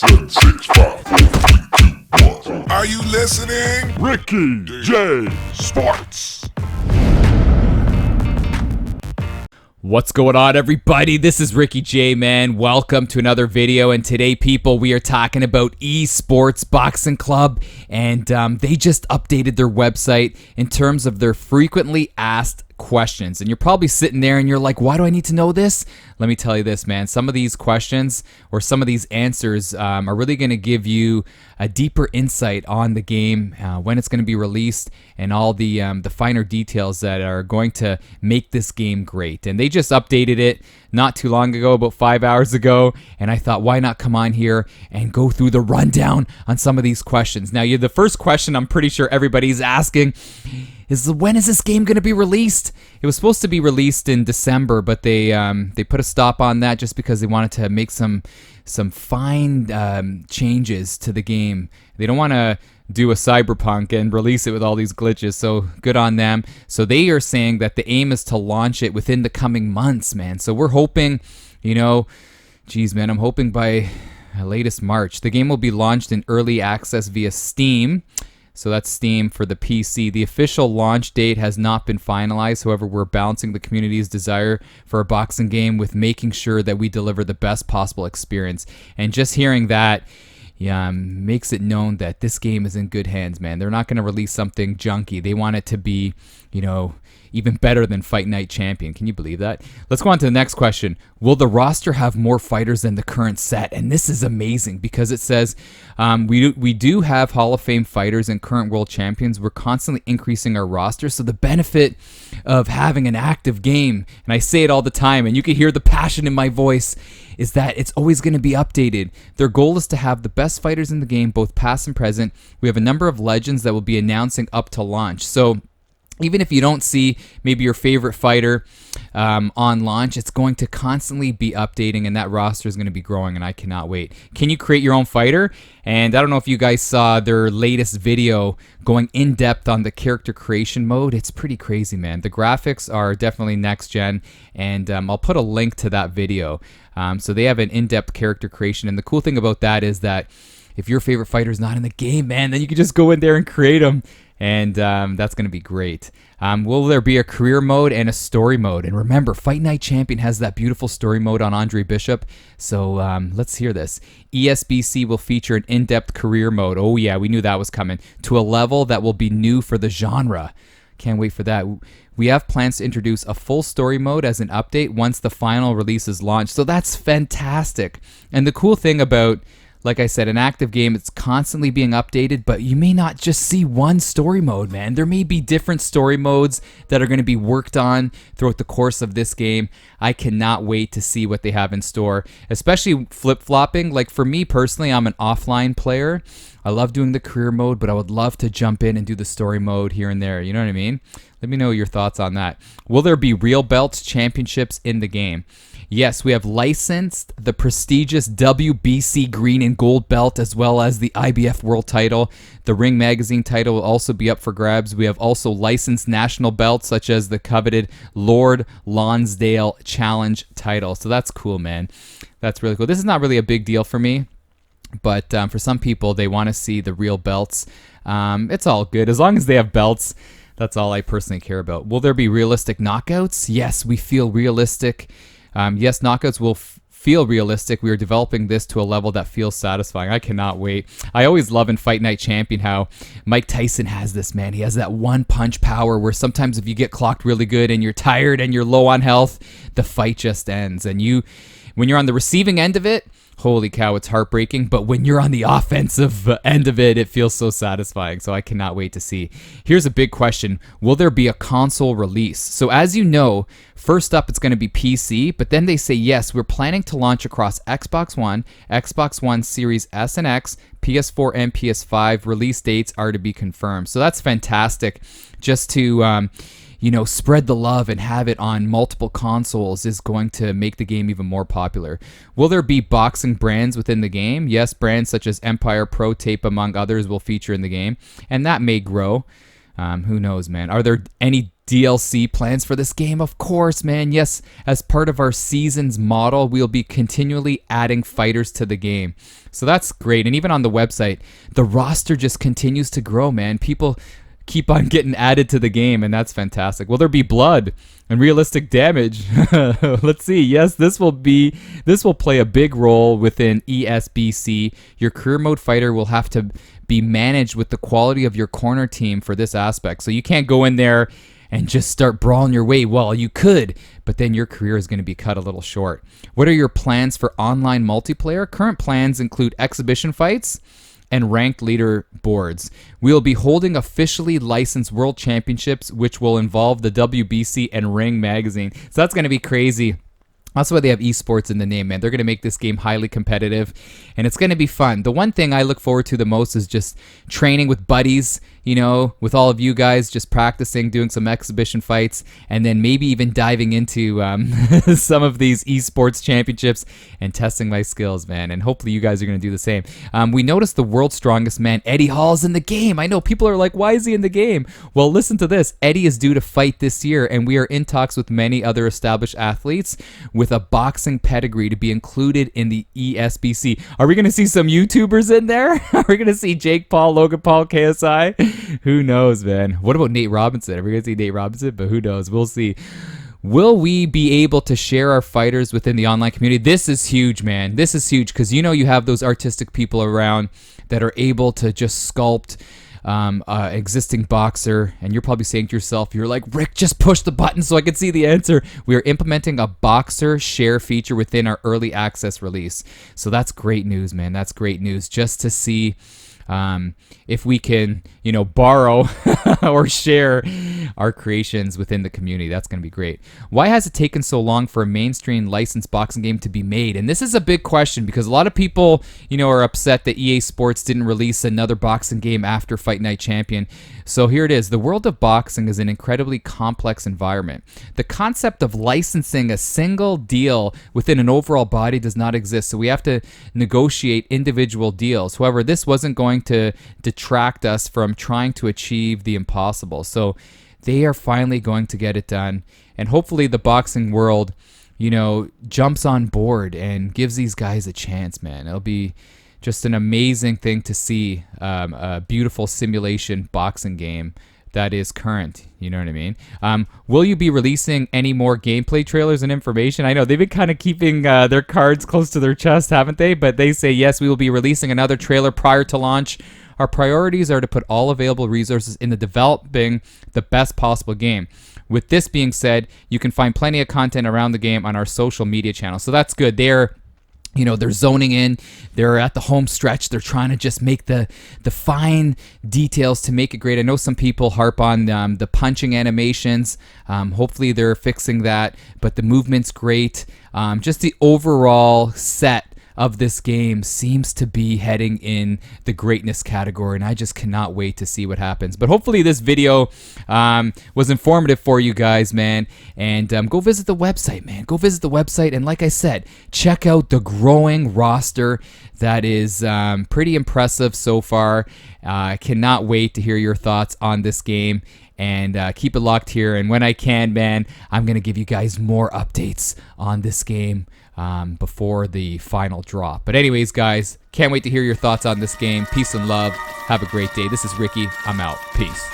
7, 6, 5, 4, 3, 2, 1. Are you listening? Ricky J. Sports. What's going on, everybody? This is Ricky J, man. Welcome to another video, and today, people, we are talking about ESPORTS BOXING CLUB, and they just updated their website in terms of their frequently asked questions. And you're probably sitting there and you're like, why do I need to know this? Let me tell you this, man. Some of these questions or some of these answers are really going to give you a deeper insight on the game, when it's going to be released, and all the finer details that are going to make this game great. And they just updated it not too long ago, about 5 hours ago, and I thought, why not come on here and go through the rundown on some of these questions. Now, the first question I'm pretty sure everybody's asking is, when is this game going to be released? It was supposed to be released in December, but they put a stop on that just because they wanted to make some fine changes to the game. They don't want to do a Cyberpunk and release it with all these glitches, so good on them. So they are saying that the aim is to launch it within the coming months, man. So we're hoping, geez, man, I'm hoping by latest March. The game will be launched in early access via Steam. So that's Steam for the PC. The official launch date has not been finalized. However, we're balancing the community's desire for a boxing game with making sure that we deliver the best possible experience. And just hearing that, makes it known that this game is in good hands, man. They're not going to release something junky. They want it to be, even better than Fight Night Champion. Can you believe that? Let's go on to the next question. Will the roster have more fighters than the current set? And this is amazing because it says we do have Hall of Fame fighters and current world champions. We're constantly increasing our roster. So the benefit of having an active game, and I say it all the time, and you can hear the passion in my voice, is that it's always going to be updated. Their goal is to have the best fighters in the game, both past and present. We have a number of legends that will be announcing up to launch. So even if you don't see maybe your favorite fighter on launch, it's going to constantly be updating, and that roster is going to be growing, and I cannot wait. Can you create your own fighter? And I don't know if you guys saw their latest video going in depth on the character creation mode. It's pretty crazy, man. The graphics are definitely next gen, and I'll put a link to that video. So they have an in-depth character creation, and the cool thing about that is that if your favorite fighter is not in the game, man, then you can just go in there and create them. And that's going to be great. Will there be a career mode and a story mode? And remember, Fight Night Champion has that beautiful story mode on Andre Bishop. So let's hear this. ESBC will feature an in-depth career mode. Oh yeah, we knew that was coming. To a level that will be new for the genre. Can't wait for that. We have plans to introduce a full story mode as an update once the final release is launched. So that's fantastic. And the cool thing about, like I said, an active game, it's constantly being updated, but you may not just see one story mode, man. There may be different story modes that are going to be worked on throughout the course of this game. I cannot wait to see what they have in store, especially flip-flopping. Like for me personally, I'm an offline player. I love doing the career mode, but I would love to jump in and do the story mode here and there. You know what I mean? Let me know your thoughts on that. Will there be real belts, championships in the game? Yes, we have licensed the prestigious WBC green and gold belt, as well as the IBF world title. The Ring Magazine title will also be up for grabs. We have also licensed national belts, such as the coveted Lord Lonsdale Challenge title. So that's cool, man. That's really cool. This is not really a big deal for me, but for some people, they want to see the real belts. It's all good. As long as they have belts, that's all I personally care about. Will there be realistic knockouts? Yes, we feel realistic. Yes, knockouts will feel realistic. We are developing this to a level that feels satisfying. I cannot wait. I always love in Fight Night Champion how Mike Tyson has this, man. He has that one punch power where sometimes if you get clocked really good and you're tired and you're low on health, the fight just ends. And when you're on the receiving end of it, holy cow, it's heartbreaking. But when you're on the offensive end of it, it feels so satisfying. So I cannot wait to see. Here's a big question. Will there be a console release? So as you know, first up, it's going to be PC. But then they say, yes, we're planning to launch across Xbox One Series S and X, PS4 and PS5. Release dates are to be confirmed. So that's fantastic. Just to spread the love and have it on multiple consoles is going to make the game even more popular. Will there be boxing brands within the game? Yes, brands such as Empire, Pro Tape, among others, will feature in the game, and that may grow. Who knows, man? Are there any DLC plans for this game? Of course, man. Yes, as part of our season's model, we'll be continually adding fighters to the game. So that's great. And even on the website, the roster just continues to grow, man. People keep on getting added to the game, and that's fantastic. Will there be blood and realistic damage? Let's see. Yes, this will play a big role within ESBC. Your career mode fighter will have to be managed with the quality of your corner team for this aspect. So you can't go in there and just start brawling your way. Well, you could, but then your career is going to be cut a little short. What are your plans for online multiplayer? Current plans include exhibition fights and ranked leader boards. We will be holding officially licensed world championships, which will involve the WBC and Ring magazine. So that's going to be crazy. That's why they have esports in the name, man. They're going to make this game highly competitive, and it's going to be fun. The one thing I look forward to the most is just training with buddies, with all of you guys, just practicing, doing some exhibition fights, and then maybe even diving into some of these esports championships and testing my skills, man. And hopefully you guys are going to do the same. We noticed the world's strongest man, Eddie Hall's in the game. I know people are like, why is he in the game? Well, listen to this. Eddie is due to fight this year, and we are in talks with many other established athletes with a boxing pedigree to be included in the ESBC. Are we going to see some YouTubers in there? Are we going to see Jake Paul, Logan Paul, KSI? Who knows, man? What about Nate Robinson? Are we going to see Nate Robinson? But who knows? We'll see. Will we be able to share our fighters within the online community? This is huge, man. This is huge because you have those artistic people around that are able to just sculpt existing boxer, and you're probably saying to yourself, you're like, Rick, just push the button so I can see the answer. We are implementing a boxer share feature within our early access release. So that's great news, man. That's great news. Just to see if we can, borrow or share our creations within the community. That's going to be great. Why has it taken so long for a mainstream licensed boxing game to be made? And this is a big question because a lot of people, are upset that EA Sports didn't release another boxing game after Fight Night Champion. So here it is. The world of boxing is an incredibly complex environment. The concept of licensing a single deal within an overall body does not exist. So we have to negotiate individual deals. However, this wasn't going to detract us from trying to achieve the impossible. So they are finally going to get it done. And hopefully the boxing world, jumps on board and gives these guys a chance, man. It'll be just an amazing thing to see a beautiful simulation boxing game that is current. You know what I mean? Will you be releasing any more gameplay trailers and information? I know they've been kind of keeping their cards close to their chest, haven't they? But they say, yes, we will be releasing another trailer prior to launch. Our priorities are to put all available resources into developing the best possible game. With this being said, you can find plenty of content around the game on our social media channels. So that's good. They're zoning in. They're at the home stretch. They're trying to just make the fine details to make it great. I know some people harp on the punching animations. Hopefully they're fixing that. But the movement's great. Just the overall set of this game seems to be heading in the greatness category, and I just cannot wait to see what happens. But hopefully this video was informative for you guys, man, and go visit the website, man. Go visit the website, and like I said, check out the growing roster that is pretty impressive so far. I cannot wait to hear your thoughts on this game, and keep it locked here. And when I can, man, I'm going to give you guys more updates on this game before the final drop. But anyways, guys, can't wait to hear your thoughts on this game. Peace and love. Have a great day. This is Ricky. I'm out. Peace.